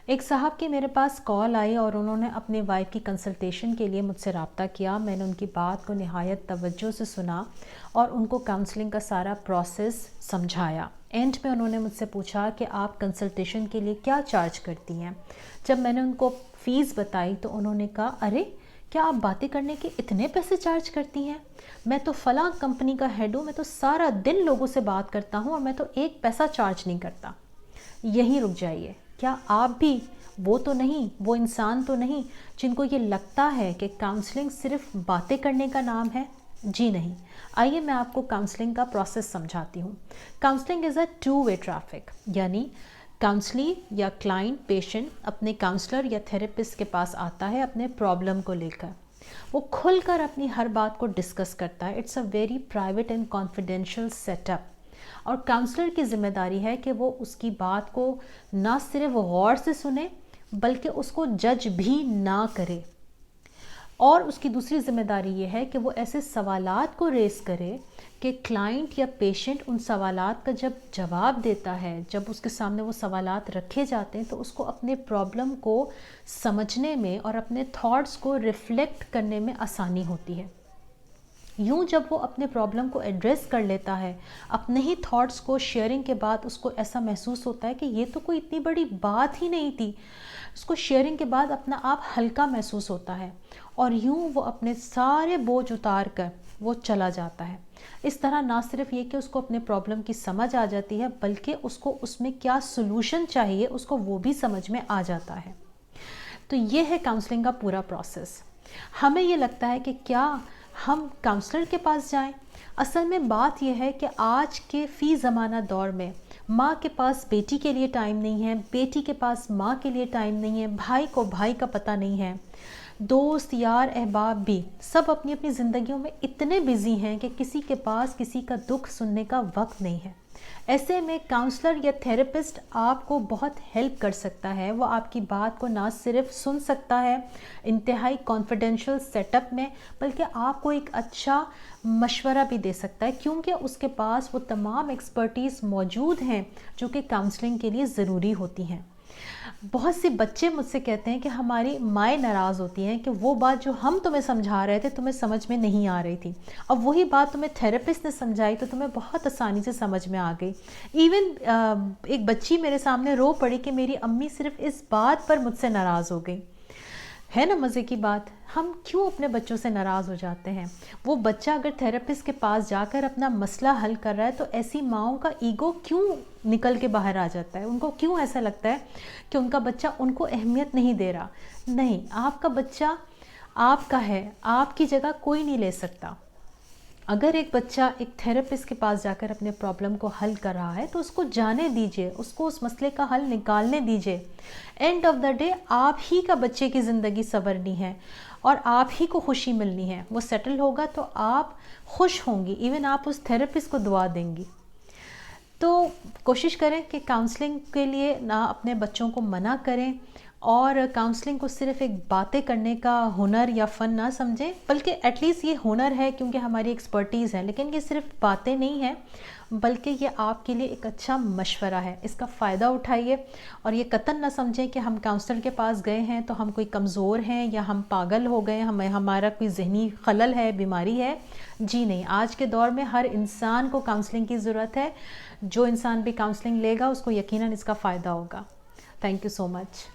ایک صاحب کی میرے پاس کال آئی اور انہوں نے اپنے وائف کی کنسلٹیشن کے لیے مجھ سے رابطہ کیا. میں نے ان کی بات کو نہایت توجہ سے سنا اور ان کو کاؤنسلنگ کا سارا پروسیس سمجھایا. اینڈ میں انہوں نے مجھ سے پوچھا کہ آپ کنسلٹیشن کے لیے کیا چارج کرتی ہیں. جب میں نے ان کو فیس بتائی تو انہوں نے کہا ارے کیا آپ باتیں کرنے کے اتنے پیسے چارج کرتی ہیں؟ میں تو فلاں کمپنی کا ہیڈ ہوں, میں تو سارا دن لوگوں سے بات کرتا ہوں اور میں تو ایک پیسہ چارج نہیں کرتا. یہیں رک جائیے. کیا آپ بھی وہ تو نہیں, وہ انسان تو نہیں جن کو یہ لگتا ہے کہ کاؤنسلنگ صرف باتیں کرنے کا نام ہے؟ جی نہیں. آئیے میں آپ کو کاؤنسلنگ کا پروسیس سمجھاتی ہوں. Counselling is a two way traffic, یعنی کاؤنسلی یا کلائنٹ پیشنٹ اپنے کاؤنسلر یا تھراپسٹ کے پاس آتا ہے اپنے پرابلم کو لے کر. وہ کھل کر اپنی ہر بات کو ڈسکس کرتا ہے. It's a very private and confidential set up. اور کاؤنسلر کی ذمہ داری ہے کہ وہ اس کی بات کو نہ صرف غور سے سنے بلکہ اس کو جج بھی نہ کرے. اور اس کی دوسری ذمہ داری یہ ہے کہ وہ ایسے سوالات کو ریز کرے کہ کلائنٹ یا پیشنٹ ان سوالات کا جب جواب دیتا ہے, جب اس کے سامنے وہ سوالات رکھے جاتے ہیں تو اس کو اپنے پرابلم کو سمجھنے میں اور اپنے تھاٹس کو ریفلیکٹ کرنے میں آسانی ہوتی ہے. یوں جب وہ اپنے پرابلم کو ایڈریس کر لیتا ہے اپنے ہی تھاٹس کو شیئرنگ کے بعد, اس کو ایسا محسوس ہوتا ہے کہ یہ تو کوئی اتنی بڑی بات ہی نہیں تھی. اس کو شیئرنگ کے بعد اپنا آپ ہلکا محسوس ہوتا ہے اور یوں وہ اپنے سارے بوجھ اتار کر وہ چلا جاتا ہے. اس طرح نہ صرف یہ کہ اس کو اپنے پرابلم کی سمجھ آ جاتی ہے بلکہ اس کو اس میں کیا سلوشن چاہیے اس کو وہ بھی سمجھ میں آ جاتا ہے. تو یہ ہے کاؤنسلنگ کا پورا پروسیس. ہمیں یہ لگتا ہے کہ کیا ہم کاؤنسلر کے پاس جائیں. اصل میں بات یہ ہے کہ آج کے فی زمانہ دور میں ماں کے پاس بیٹی کے لیے ٹائم نہیں ہے, بیٹی کے پاس ماں کے لیے ٹائم نہیں ہے, بھائی کو بھائی کا پتہ نہیں ہے, دوست یار احباب بھی سب اپنی اپنی زندگیوں میں اتنے بیزی ہیں کہ کسی کے پاس کسی کا دکھ سننے کا وقت نہیں ہے. ایسے میں کاؤنسلر یا تھراپسٹ آپ کو بہت ہیلپ کر سکتا ہے. وہ آپ کی بات کو نہ صرف سن سکتا ہے انتہائی کانفیڈینشیل سیٹ اپ میں, بلکہ آپ کو ایک اچھا مشورہ بھی دے سکتا ہے کیونکہ اس کے پاس وہ تمام ایکسپرٹیز موجود ہیں جو کہ کاؤنسلنگ کے لیے ضروری ہوتی ہیں. بہت سے بچے مجھ سے کہتے ہیں کہ ہماری مائیں ناراض ہوتی ہیں کہ وہ بات جو ہم تمہیں سمجھا رہے تھے تمہیں سمجھ میں نہیں آ رہی تھی, اب وہی بات تمہیں تھراپسٹ نے سمجھائی تو تمہیں بہت آسانی سے سمجھ میں آ گئی. ایون ایک بچی میرے سامنے رو پڑی کہ میری امی صرف اس بات پر مجھ سے ناراض ہو گئی. ہے نا مزے کی بات. ہم کیوں اپنے بچوں سے ناراض ہو جاتے ہیں؟ وہ بچہ اگر تھراپسٹ کے پاس جا کر اپنا مسئلہ حل کر رہا ہے تو ایسی ماؤں کا ایگو کیوں نکل کے باہر آ جاتا ہے؟ ان کو کیوں ایسا لگتا ہے کہ ان کا بچہ ان کو اہمیت نہیں دے رہا؟ نہیں, آپ کا بچہ آپ کا ہے, آپ کی جگہ کوئی نہیں لے سکتا. اگر ایک بچہ ایک تھراپسٹ کے پاس جا کر اپنے پرابلم کو حل کر رہا ہے تو اس کو جانے دیجئے, اس کو اس مسئلے کا حل نکالنے دیجئے. اینڈ آف دا ڈے آپ ہی کا بچے کی زندگی سنورنی ہے اور آپ ہی کو خوشی ملنی ہے. وہ سیٹل ہوگا تو آپ خوش ہوں گی, ایون آپ اس تھراپسٹ کو دعا دیں گی. تو کوشش کریں کہ کاؤنسلنگ کے لیے نہ اپنے بچوں کو منع کریں اور کاؤنسلنگ کو صرف ایک باتیں کرنے کا ہنر یا فن نہ سمجھیں, بلکہ ایٹ لیسٹ یہ ہنر ہے کیونکہ ہماری ایکسپرٹیز ہے, لیکن یہ صرف باتیں نہیں ہیں بلکہ یہ آپ کے لیے ایک اچھا مشورہ ہے. اس کا فائدہ اٹھائیے اور یہ قطعاً نہ سمجھیں کہ ہم کاؤنسلر کے پاس گئے ہیں تو ہم کوئی کمزور ہیں یا ہم پاگل ہو گئے, ہمارا کوئی ذہنی خلل ہے, بیماری ہے. جی نہیں, آج کے دور میں ہر انسان کو کاؤنسلنگ کی ضرورت ہے. جو انسان بھی کاؤنسلنگ لے گا اس کو یقیناً اس کا فائدہ ہوگا. Thank you so much.